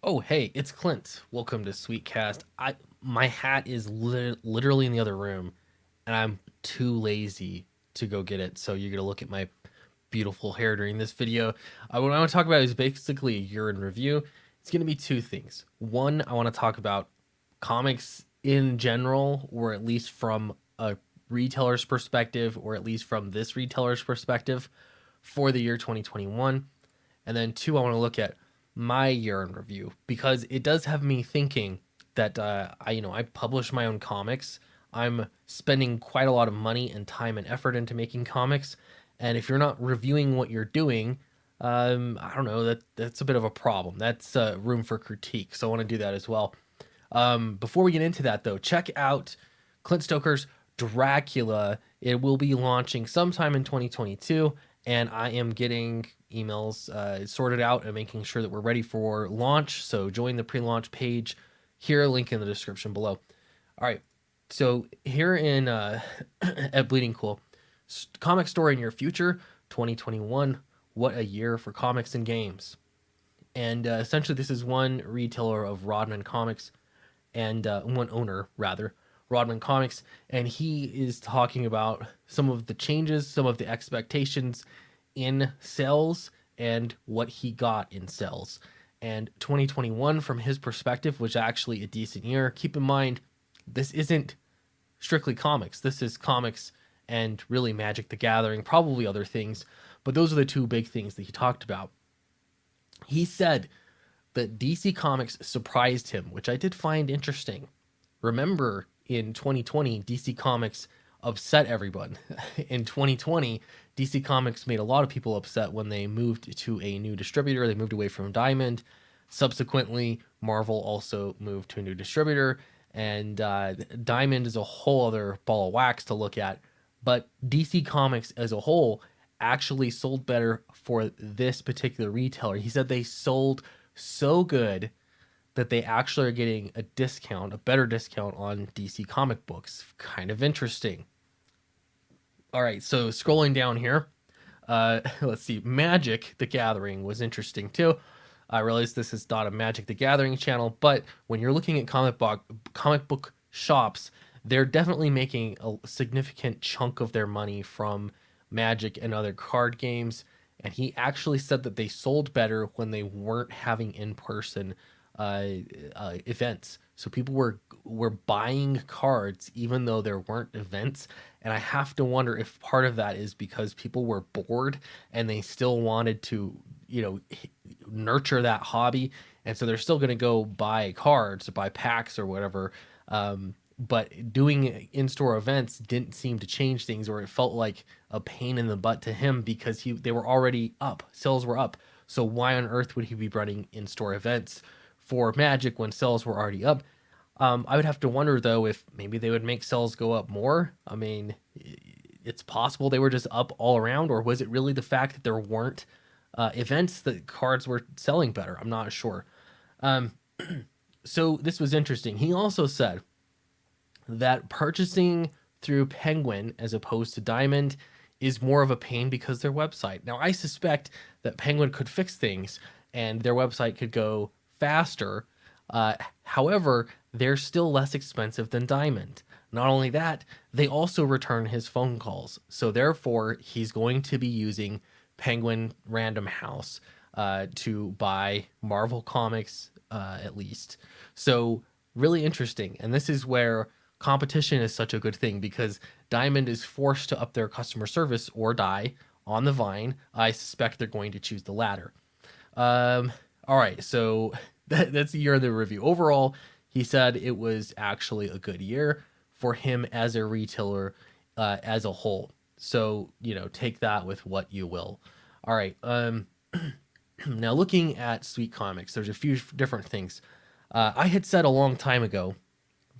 Oh, hey, it's Clint. Welcome to Sweetcast. My hat is literally in the other room, and I'm too lazy to go get it. So you're gonna look at my beautiful hair during this video. What I want to talk about is basically a year in review. It's gonna be two things. One, I want to talk about comics in general, or at least from a retailer's perspective, or at least from this retailer's perspective for the year 2021. And then two, I want to look at my year in review because it does have me thinking that I publish my own comics. I'm spending quite a lot of money and time and effort into making comics, and if you're not reviewing what you're doing, I don't know, that's a bit of a problem. That's room for critique. So I want to do that as well. Before we get into that, though, check out Clint Stoker's Dracula. It will be launching sometime in 2022, and I am getting emails sorted out and making sure that we're ready for launch. So join the pre-launch page here, link in the description below. All right, so here in at Bleeding Cool, comic story in your future, 2021. What a year for comics and games. And essentially, this is one retailer of Rodman Comics and one owner rather, Rodman Comics, and he is talking about some of the changes, some of the expectations in sales, and what he got in sales. And 2021, from his perspective, was actually a decent year. Keep in mind, this isn't strictly comics. This is comics and really Magic the Gathering, probably other things, but those are the two big things that he talked about. He said that DC Comics surprised him, which I did find interesting. Remember, in 2020, DC Comics upset everyone. In 2020, DC Comics made a lot of people upset when they moved to a new distributor. They moved away from Diamond. Subsequently, Marvel also moved to a new distributor, and Diamond is a whole other ball of wax to look at. But DC Comics as a whole actually sold better for this particular retailer. He said they sold so good that they actually are getting a discount, a better discount on DC comic books. Kind of interesting. All right, so scrolling down here, let's see. Magic the Gathering was interesting too. I realize this is not a Magic the Gathering channel, but when you're looking at comic book shops, they're definitely making a significant chunk of their money from Magic and other card games. And he actually said that they sold better when they weren't having in-person events. So people were buying cards even though there weren't events. And I have to wonder if part of that is because people were bored and they still wanted to, nurture that hobby. And so they're still going to go buy cards or buy packs or whatever. But doing in-store events didn't seem to change things, or it felt like a pain in the butt to him because they were already up, sales were up. So why on earth would he be running in-store events for Magic when sales were already up? I would have to wonder though if maybe they would make sales go up more. I mean, it's possible they were just up all around, or was it really the fact that there weren't events that cards were selling better? I'm not sure. So this was interesting. He also said that purchasing through Penguin as opposed to Diamond is more of a pain because their website. Now, I suspect that Penguin could fix things and their website could go faster. However, they're still less expensive than Diamond. Not only that, they also return his phone calls. So therefore, he's going to be using Penguin Random House to buy Marvel comics, at least. So really interesting. And this is where competition is such a good thing because Diamond is forced to up their customer service or die on the vine. I suspect they're going to choose the latter. All right, so that's the year of the review. Overall, he said it was actually a good year for him as a retailer as a whole. So, take that with what you will. All right. Now looking at Sweet Comics, there's a few different things. I had said a long time ago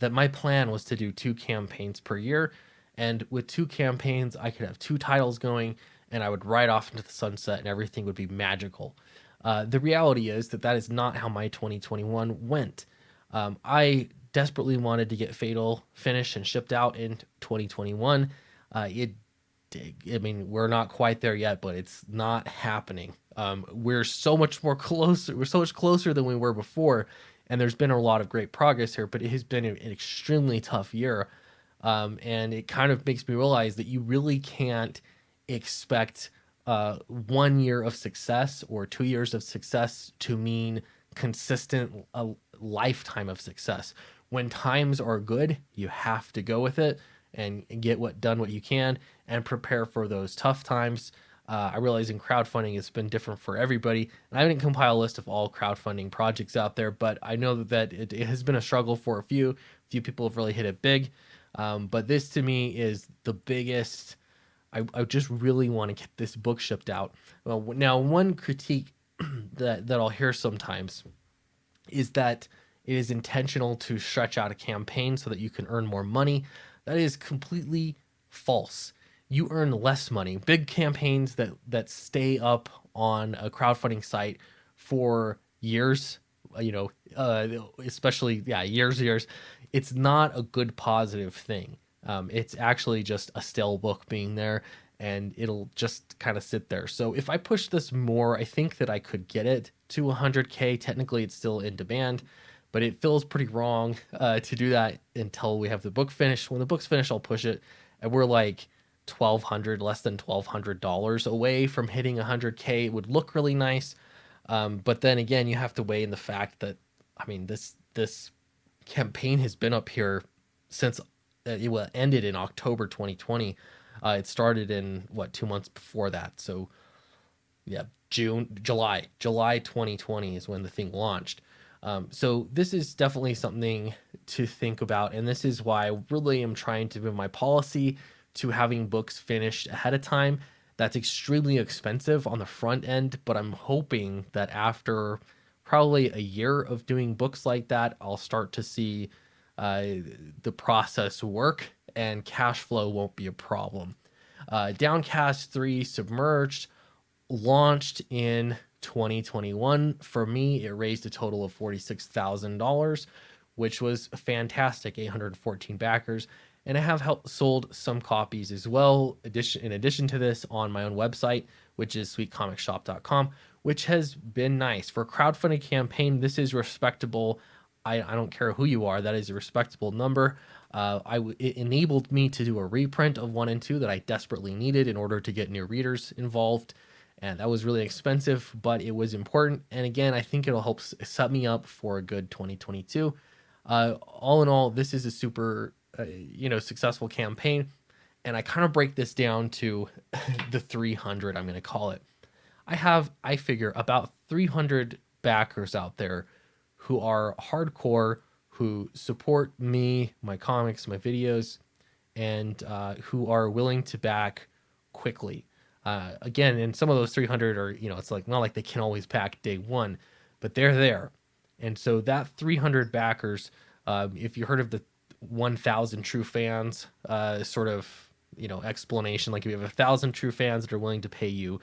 that my plan was to do 2 campaigns per year. And with 2 campaigns, I could have 2 titles going and I would ride off into the sunset and everything would be magical. The reality is that is not how my 2021 went. I desperately wanted to get Fatal finished and shipped out in 2021. It I mean, we're not quite there yet, but it's not happening. We're so much more closer. We're so much closer than we were before, and there's been a lot of great progress here. But it has been an extremely tough year, and it kind of makes me realize that you really can't expect 1 year of success or 2 years of success to mean consistent lifetime of success. When times are good, you have to go with it and get what you can and prepare for those tough times. I realize in crowdfunding it's been different for everybody, and I didn't compile a list of all crowdfunding projects out there, but I know that it has been a struggle for a few people have really hit it big. But this to me is the biggest. I just really want to get this book shipped out. Well, now, one critique that I'll hear sometimes is that it is intentional to stretch out a campaign so that you can earn more money. That is completely false. You earn less money. Big campaigns that stay up on a crowdfunding site for years, especially years. It's not a good positive thing. It's actually just a stale book being there, and it'll just kind of sit there. So if I push this more, I think that I could get it to 100K. Technically, it's still in demand, but it feels pretty wrong to do that until we have the book finished. When the book's finished, I'll push it, and we're like less than $1,200 away from hitting 100K. It would look really nice, but then again, you have to weigh in the fact that, I mean, this campaign has been up here since it ended in October 2020. It started in 2 months before that. So yeah, July 2020 is when the thing launched. So this is definitely something to think about. And this is why I really am trying to move my policy to having books finished ahead of time. That's extremely expensive on the front end, but I'm hoping that after probably a year of doing books like that, I'll start to see the process work and cash flow won't be a problem. Downcast 3 Submerged launched in 2021. For me, it raised a total of $46,000, which was fantastic, 814 backers. And I have sold some copies as well, in addition to this, on my own website, which is sweetcomicshop.com, which has been nice. For a crowdfunding campaign, this is respectable. I don't care who you are, that is a respectable number. It enabled me to do a reprint of 1 and 2 that I desperately needed in order to get new readers involved. And that was really expensive, but it was important. And again, I think it'll help set me up for a good 2022. All in all, this is a super, successful campaign. And I kind of break this down to the 300, I'm going to call it. I figure about 300 backers out there who are hardcore, who support me, my comics, my videos, and who are willing to back quickly. Again, and some of those 300 are, it's like not like they can always back day one, but they're there. And so that 300 backers, if you heard of the 1,000 true fans sort of, explanation, like if you have 1,000 true fans that are willing to pay you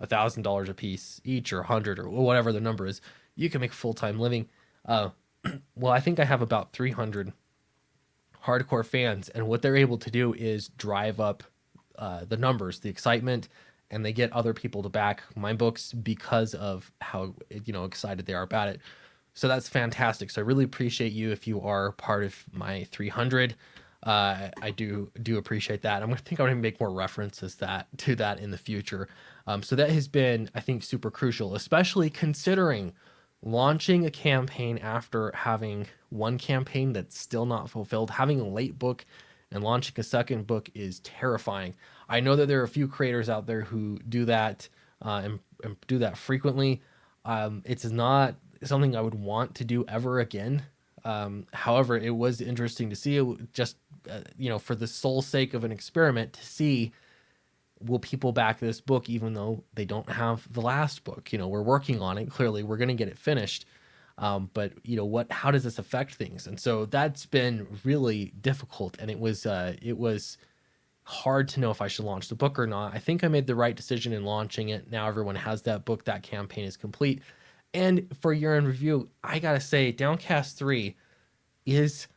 $1,000 a piece each, or 100, or whatever the number is, you can make a full-time living. Well, I think I have about 300 hardcore fans, and what they're able to do is drive up the numbers, the excitement, and they get other people to back my books because of how excited they are about it. So that's fantastic. So I really appreciate you if you are part of my 300. I do appreciate that. I'm gonna make more references to that in the future. So that has been, I think, super crucial, especially considering launching a campaign after having one campaign that's still not fulfilled. Having a late book and launching a second book is terrifying. I know that there are a few creators out there who do that and do that frequently. It's not something I would want to do ever again. However, it was interesting to see it just, for the sole sake of an experiment, to see, will people back this book even though they don't have the last book? We're working on it. Clearly, we're going to get it finished. But how does this affect things? And so that's been really difficult. And it was hard to know if I should launch the book or not. I think I made the right decision in launching it. Now everyone has that book. That campaign is complete. And for year in review, I got to say, Downcast 3 is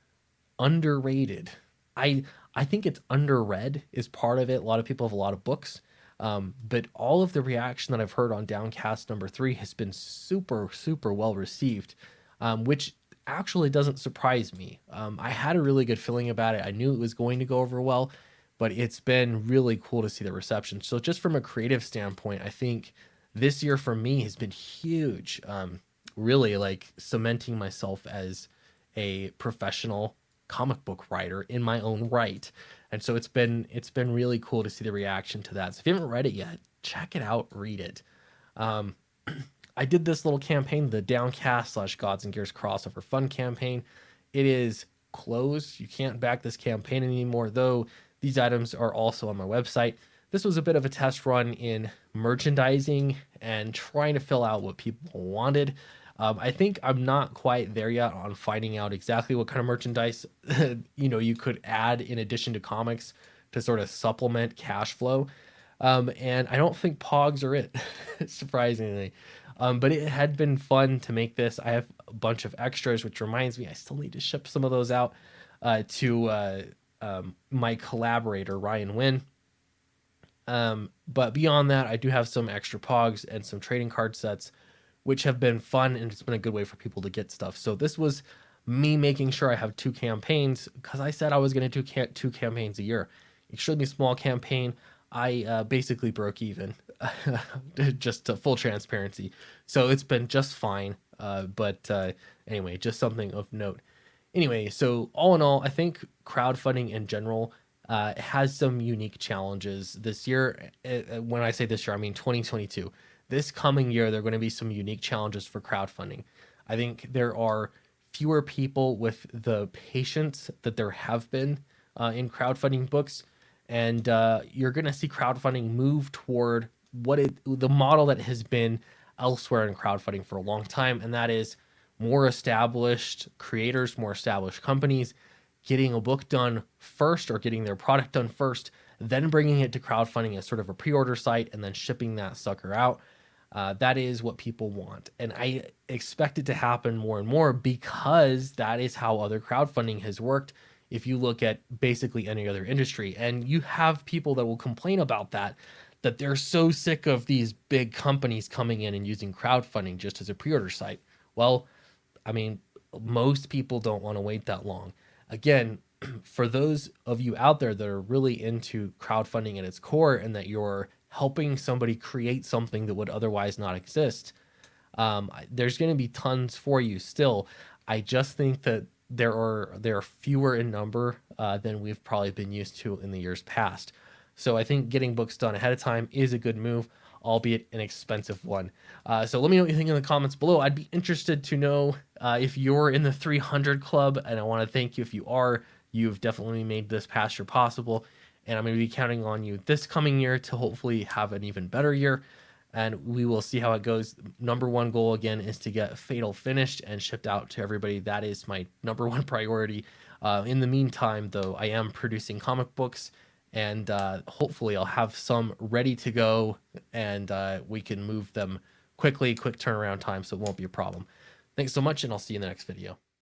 underrated. I think it's underread is part of it. A lot of people have a lot of books, but all of the reaction that I've heard on Downcast #3 has been super, super well received, which actually doesn't surprise me. I had a really good feeling about it. I knew it was going to go over well, but it's been really cool to see the reception. So just from a creative standpoint, I think this year for me has been huge. Really like cementing myself as a professional comic book writer in my own right. And so it's been really cool to see the reaction to that. So if you haven't read it yet, check it out, read it. Um, I did this little campaign, the Downcast / Gods and Gears crossover fun campaign. It is closed. You can't back this campaign anymore, though these items are also on my website. This was a bit of a test run in merchandising and trying to fill out what people wanted. I think I'm not quite there yet on finding out exactly what kind of merchandise you could add in addition to comics to sort of supplement cash flow. And I don't think Pogs are it, surprisingly. But it had been fun to make this. I have a bunch of extras, which reminds me I still need to ship some of those out to my collaborator, Ryan Wynn. But beyond that, I do have some extra Pogs and some trading card sets, which have been fun, and it's been a good way for people to get stuff. So this was me making sure I have 2 campaigns, because I said I was going to do 2 campaigns a year. Extremely small campaign. I basically broke even, just to full transparency. So it's been just fine. But anyway, just something of note. Anyway, so all in all, I think crowdfunding in general has some unique challenges this year. When I say this year, I mean 2022. This coming year, there are going to be some unique challenges for crowdfunding. I think there are fewer people with the patience that there have been in crowdfunding books, and you're going to see crowdfunding move toward the model that has been elsewhere in crowdfunding for a long time, and that is more established creators, more established companies getting a book done first, or getting their product done first, then bringing it to crowdfunding as sort of a pre-order site, and then shipping that sucker out. That is what people want. And I expect it to happen more and more, because that is how other crowdfunding has worked. If you look at basically any other industry, and you have people that will complain about that they're so sick of these big companies coming in and using crowdfunding just as a pre-order site. Well, I mean, most people don't want to wait that long. Again, for those of you out there that are really into crowdfunding at its core, and that you're helping somebody create something that would otherwise not exist, there's going to be tons for you still. I just think that there are fewer in number than we've probably been used to in the years past. So I think getting books done ahead of time is a good move, albeit an expensive one. So let me know what you think in the comments below. I'd be interested to know if you're in the 300 club, and I want to thank you if you are. You've definitely made this past year possible, and I'm going to be counting on you this coming year to hopefully have an even better year, and we will see how it goes. Number one goal, again, is to get Fatal finished and shipped out to everybody. That is my number one priority. In the meantime, though, I am producing comic books, and hopefully I'll have some ready to go, and we can move them quickly, quick turnaround time, so it won't be a problem. Thanks so much, and I'll see you in the next video.